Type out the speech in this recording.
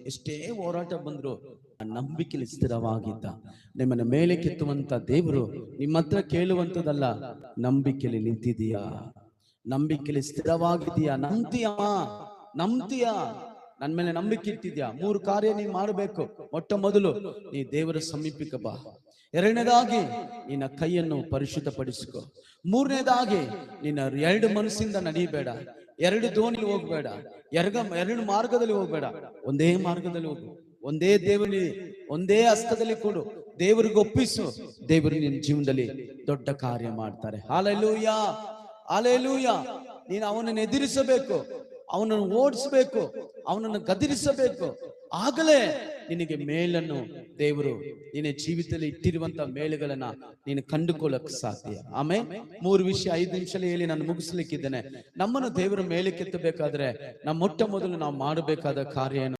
ಎಷ್ಟೇ ಹೋರಾಟ ಬಂದ್ರು ಆ ನಂಬಿಕೆಯಲ್ಲಿ ಸ್ಥಿರವಾಗಿದ್ದ. ನಿಮ್ಮನ್ನ ಮೇಲೆ ಕೆತ್ತುವಂತ ದೇವರು ನಿಮ್ಮ ಹತ್ರ ಕೇಳುವಂತದಲ್ಲ, ನಂಬಿಕೆಯಲ್ಲಿ ನಿಂತಿದೀಯಾ, ನಂಬಿಕೆಯಲ್ಲಿ ಸ್ಥಿರವಾಗಿದೀಯಾ, ನಂಬ್ತೀಯಾ, ನನ್ನ ಮೇಲೆ ನಂಬಿಕೆ ಇಟ್ಟಿದ್ಯಾ? 3 ಕಾರ್ಯ ನೀ ಮಾಡಬೇಕು. ಮೊಟ್ಟ ಮೊದಲು ನೀ ದೇವರ ಸಮೀಪಕ್ಕೆ ಬಾ. ಎರಡನೇದಾಗಿ ನಿನ್ನ ಕೈಯನ್ನು ಪರಿಶುದ್ಧಪಡಿಸಿಕೊ. ಮೂರನೇದಾಗಿ ನಿನ್ನ 2 ಮನಸ್ಸಿಂದ ನಡೀಬೇಡ, 2 ದೋಣಿ ಹೋಗ್ಬೇಡ, 2 ಮಾರ್ಗದಲ್ಲಿ ಹೋಗ್ಬೇಡ, ಒಂದೇ ಮಾರ್ಗದಲ್ಲಿ ಹೋಗು. ಒಂದೇ ದೇವರಲ್ಲಿ, ಒಂದೇ ಹಸ್ತದಲ್ಲಿ ಕೊಡು, ದೇವರಿಗೆ ಒಪ್ಪಿಸು. ದೇವರು ನಿನ್ನ ಜೀವನದಲ್ಲಿ ದೊಡ್ಡ ಕಾರ್ಯ ಮಾಡ್ತಾರೆ. Hallelujah, hallelujah. ನೀನು ಅವನನ್ನು ಎದುರಿಸಬೇಕು, ಅವನನ್ನು ಓಡಿಸಬೇಕು, ಅವನನ್ನು ಗದರಿಸಬೇಕು. ಆಗಲೇ ನಿನಗೆ ಮೇಲನ್ನು ದೇವರು ನಿನ್ನ ಜೀವಿತದಲ್ಲಿ ಇಟ್ಟಿರುವಂತಹ ಮೇಲುಗಳನ್ನ ನೀನು ಕಂಡುಕೊಳ್ಳಕ್ ಸಾಧ್ಯ. ಆಮೇಲೆ 3 ವಿಷಯ 5 ನಿಮಿಷದಲ್ಲಿ ಹೇಳಿ ನಾನು ಮುಗಿಸ್ಲಿಕ್ಕಿದ್ದೇನೆ. ನಮ್ಮನ್ನು ದೇವರ ಮೇಲೆ ಕೆತ್ತಬೇಕಾದ್ರೆ ಮೊಟ್ಟ ಮೊದಲು ನಾವು ಮಾಡಬೇಕಾದ ಕಾರ್ಯ ಏನು?